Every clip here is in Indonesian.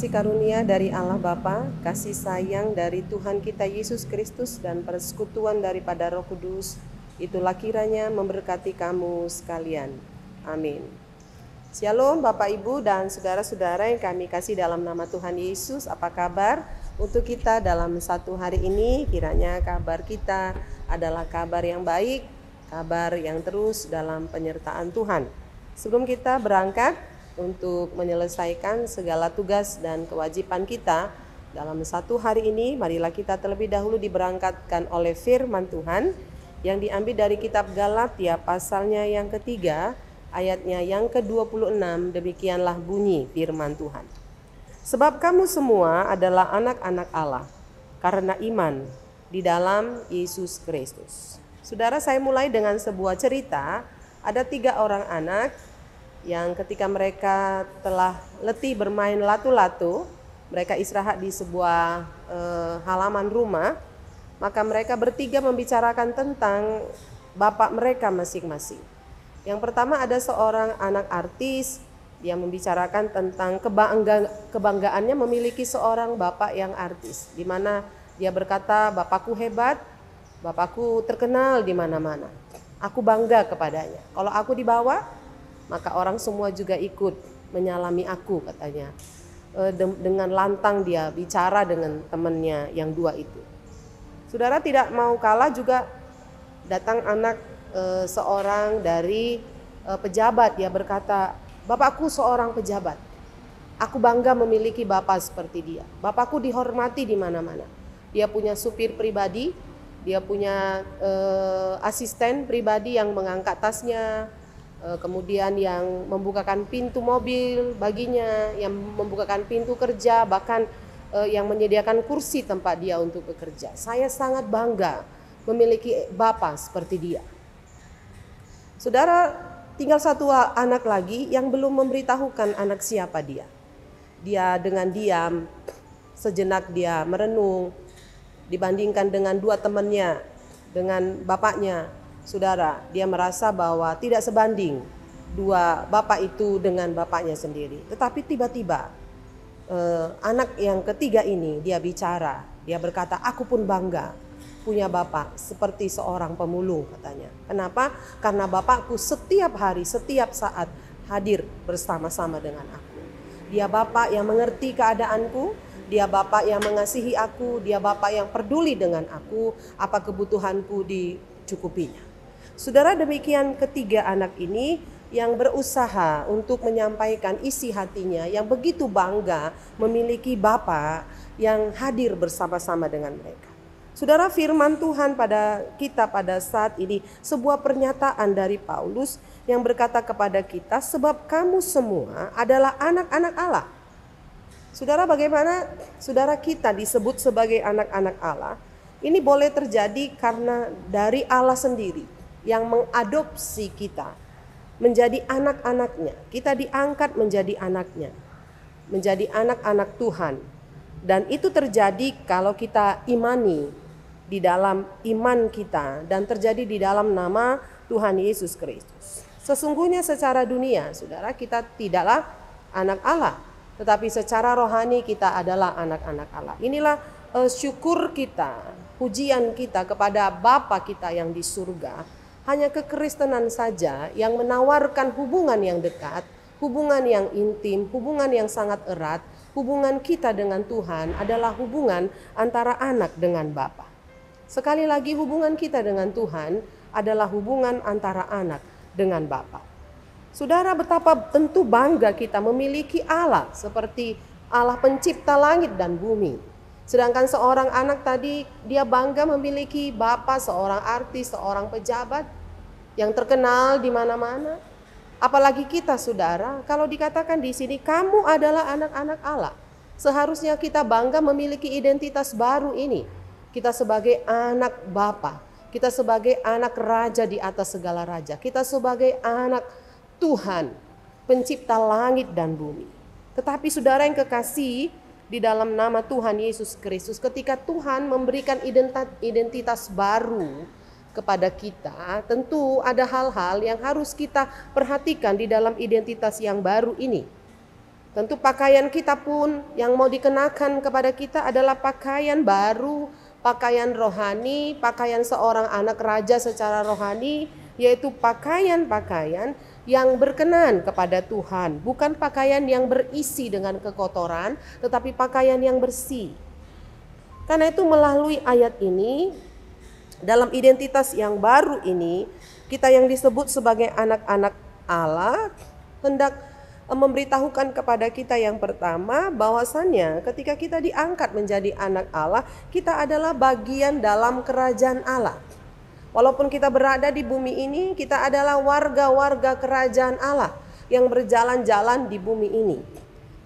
kasih karunia dari Allah Bapa, kasih sayang dari Tuhan kita Yesus Kristus, dan persekutuan daripada Roh Kudus, itulah kiranya memberkati kamu sekalian. Amin. Shalom Bapak Ibu dan saudara-saudara yang kami kasih dalam nama Tuhan Yesus. Apa kabar untuk kita dalam satu hari ini? Kiranya kabar kita adalah kabar yang baik, kabar yang terus dalam penyertaan Tuhan. Sebelum kita berangkat untuk menyelesaikan segala tugas dan kewajiban kita dalam satu hari ini, marilah kita terlebih dahulu diberangkatkan oleh firman Tuhan yang diambil dari kitab Galatia pasalnya yang ketiga, ayatnya yang ke-26. Demikianlah bunyi firman Tuhan. Sebab kamu semua adalah anak-anak Allah karena iman di dalam Yesus Kristus. Saudara, saya mulai dengan sebuah cerita. Ada 3 orang anak yang ketika mereka telah letih bermain latu-latu, mereka istirahat di sebuah halaman rumah, maka mereka bertiga membicarakan tentang bapak mereka masing-masing. Yang pertama ada seorang anak artis, dia membicarakan tentang kebanggaannya memiliki seorang bapak yang artis, di mana dia berkata, bapakku hebat, bapakku terkenal di mana-mana, aku bangga kepadanya. Kalau aku dibawa, maka orang semua juga ikut menyalami aku, katanya. Dengan lantang dia bicara dengan temannya yang 2 itu. Saudara, tidak mau kalah juga datang anak seorang dari pejabat. Dia berkata, bapakku seorang pejabat, aku bangga memiliki bapak seperti dia. Bapakku dihormati di mana-mana. Dia punya supir pribadi, dia punya asisten pribadi yang mengangkat tasnya, kemudian yang membukakan pintu mobil baginya, yang membukakan pintu kerja, bahkan yang menyediakan kursi tempat dia untuk bekerja. Saya sangat bangga memiliki bapak seperti dia. Saudara, tinggal 1 anak lagi yang belum memberitahukan anak siapa dia. Dia dengan diam, sejenak dia merenung, dibandingkan dengan 2 temannya, dengan bapaknya. Saudara, dia merasa bahwa tidak sebanding 2 bapak itu dengan bapaknya sendiri. Tetapi tiba-tiba anak yang ketiga ini dia bicara. Dia berkata, aku pun bangga punya bapak seperti seorang pemulung, katanya. Kenapa? Karena bapakku setiap hari, setiap saat hadir bersama-sama dengan aku. Dia bapak yang mengerti keadaanku, dia bapak yang mengasihi aku, dia bapak yang peduli dengan aku, apa kebutuhanku dicukupinya. Saudara, demikian ketiga anak ini yang berusaha untuk menyampaikan isi hatinya, yang begitu bangga memiliki bapa yang hadir bersama-sama dengan mereka. Saudara, firman Tuhan pada kita pada saat ini sebuah pernyataan dari Paulus yang berkata kepada kita, sebab kamu semua adalah anak-anak Allah. Saudara, bagaimana saudara kita disebut sebagai anak-anak Allah? Ini boleh terjadi karena dari Allah sendiri yang mengadopsi kita menjadi anak-anaknya. Kita diangkat menjadi anaknya, menjadi anak-anak Tuhan. Dan itu terjadi kalau kita imani di dalam iman kita dan terjadi di dalam nama Tuhan Yesus Kristus. Sesungguhnya secara dunia, saudara, kita tidaklah anak Allah, tetapi secara rohani kita adalah anak-anak Allah. Inilah syukur kita, pujian kita kepada Bapa kita yang di surga. Hanya kekristenan saja yang menawarkan hubungan yang dekat, hubungan yang intim, hubungan yang sangat erat. Hubungan kita dengan Tuhan adalah hubungan antara anak dengan Bapa. Sekali lagi, hubungan kita dengan Tuhan adalah hubungan antara anak dengan Bapa. Saudara, betapa tentu bangga kita memiliki Allah seperti Allah pencipta langit dan bumi. Sedangkan seorang anak tadi, dia bangga memiliki bapak seorang artis, seorang pejabat yang terkenal di mana-mana. Apalagi kita, saudara, kalau dikatakan di sini kamu adalah anak-anak Allah, seharusnya kita bangga memiliki identitas baru ini. Kita sebagai anak Bapa, kita sebagai anak raja di atas segala raja, kita sebagai anak Tuhan, pencipta langit dan bumi. Tetapi saudara yang kekasih, di dalam nama Tuhan Yesus Kristus, ketika Tuhan memberikan identitas baru kepada kita, tentu ada hal-hal yang harus kita perhatikan di dalam identitas yang baru ini. Tentu pakaian kita pun yang mau dikenakan kepada kita adalah pakaian baru, pakaian rohani, pakaian seorang anak raja secara rohani, yaitu pakaian-pakaian yang berkenan kepada Tuhan, bukan pakaian yang berisi dengan kekotoran, tetapi pakaian yang bersih. Karena itu melalui ayat ini, dalam identitas yang baru ini, kita yang disebut sebagai anak-anak Allah hendak memberitahukan kepada kita yang pertama bahwasannya ketika kita diangkat menjadi anak Allah, kita adalah bagian dalam kerajaan Allah. Walaupun kita berada di bumi ini, kita adalah warga-warga kerajaan Allah yang berjalan-jalan di bumi ini.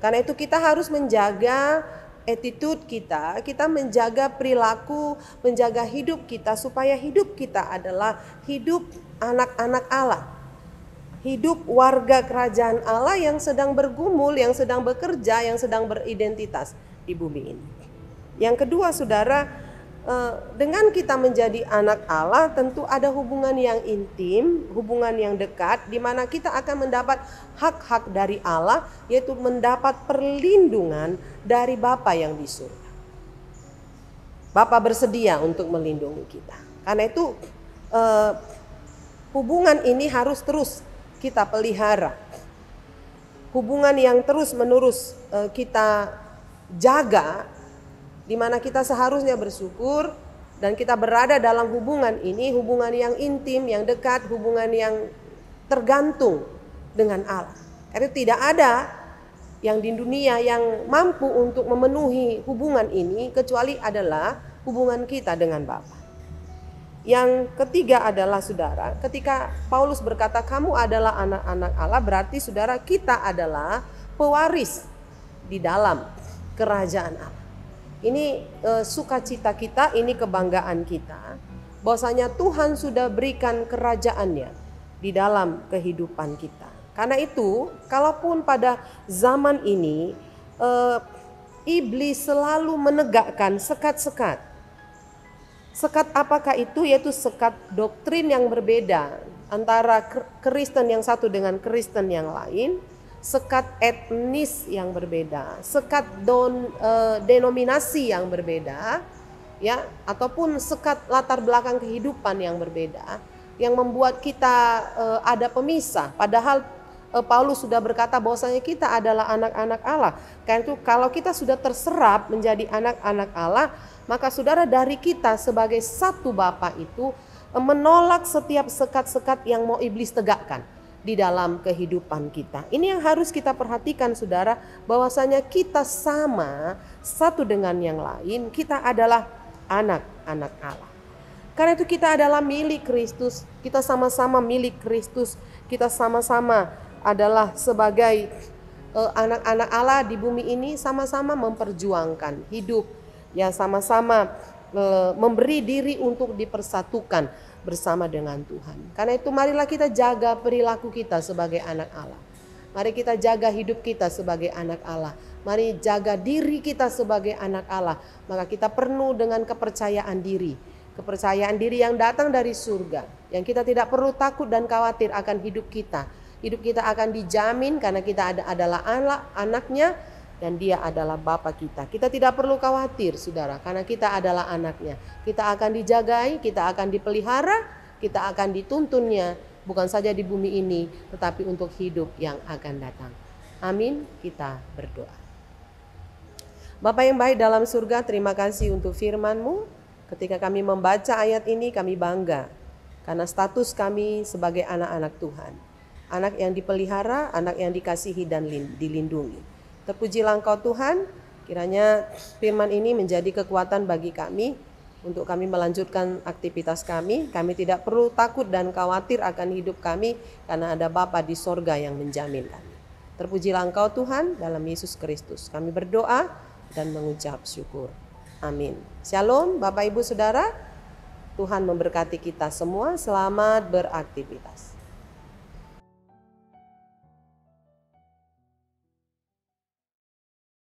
Karena itu kita harus menjaga attitude kita menjaga perilaku, menjaga hidup kita supaya hidup kita adalah hidup anak-anak Allah. Hidup warga kerajaan Allah yang sedang bergumul, yang sedang bekerja, yang sedang beridentitas di bumi ini. Yang kedua, saudara, dengan kita menjadi anak Allah tentu ada hubungan yang intim, hubungan yang dekat, di mana kita akan mendapat hak-hak dari Allah, yaitu mendapat perlindungan dari Bapa yang di surga. Bapa bersedia untuk melindungi kita. Karena itu hubungan ini harus terus kita pelihara. Hubungan yang terus-menerus kita jaga, di mana kita seharusnya bersyukur dan kita berada dalam hubungan ini, hubungan yang intim, yang dekat, hubungan yang tergantung dengan Allah. Karena tidak ada yang di dunia yang mampu untuk memenuhi hubungan ini kecuali adalah hubungan kita dengan Bapa. Yang ketiga adalah, saudara, ketika Paulus berkata kamu adalah anak-anak Allah, berarti saudara kita adalah pewaris di dalam kerajaan Allah. Ini sukacita kita, ini kebanggaan kita, bahwasanya Tuhan sudah berikan kerajaannya di dalam kehidupan kita. Karena itu, kalaupun pada zaman ini iblis selalu menegakkan sekat-sekat. Sekat apakah itu? Yaitu sekat doktrin yang berbeda antara Kristen yang satu dengan Kristen yang lain, sekat etnis yang berbeda, sekat denominasi yang berbeda, ya, ataupun sekat latar belakang kehidupan yang berbeda, yang membuat kita ada pemisah. Padahal Paulus sudah berkata bahwasanya kita adalah anak-anak Allah. Karena itu kalau kita sudah terserap menjadi anak-anak Allah, maka saudara dari kita sebagai satu Bapa itu menolak setiap sekat-sekat yang mau iblis tegakkan di dalam kehidupan kita. Ini yang harus kita perhatikan, saudara, bahwasanya kita sama satu dengan yang lain, kita adalah anak-anak Allah. Karena itu kita adalah milik Kristus, kita sama-sama milik Kristus, kita sama-sama adalah sebagai anak-anak Allah di bumi ini, sama-sama memperjuangkan hidup, ya, sama-sama memberi diri untuk dipersatukan bersama dengan Tuhan. Karena itu marilah kita jaga perilaku kita sebagai anak Allah. Mari kita jaga hidup kita sebagai anak Allah. Mari jaga diri kita sebagai anak Allah. Maka kita penuh dengan kepercayaan diri. Kepercayaan diri yang datang dari surga. Yang kita tidak perlu takut dan khawatir akan hidup kita. Hidup kita akan dijamin karena kita adalah anaknya. Dan dia adalah Bapa kita. Kita tidak perlu khawatir, saudara, karena kita adalah anaknya. Kita akan dijagai, kita akan dipelihara, kita akan dituntunnya, bukan saja di bumi ini, tetapi untuk hidup yang akan datang. Amin, kita berdoa. Bapa yang baik dalam surga, terima kasih untuk firman-Mu. Ketika kami membaca ayat ini, kami bangga, karena status kami sebagai anak-anak Tuhan. Anak yang dipelihara, anak yang dikasihi dan dilindungi. Terpujilah Engkau Tuhan, kiranya firman ini menjadi kekuatan bagi kami untuk kami melanjutkan aktivitas kami. Kami tidak perlu takut dan khawatir akan hidup kami karena ada Bapa di sorga yang menjamin kami. Terpujilah Engkau Tuhan, dalam Yesus Kristus kami berdoa dan mengucap syukur. Amin. Shalom Bapak Ibu Saudara, Tuhan memberkati kita semua, selamat beraktivitas.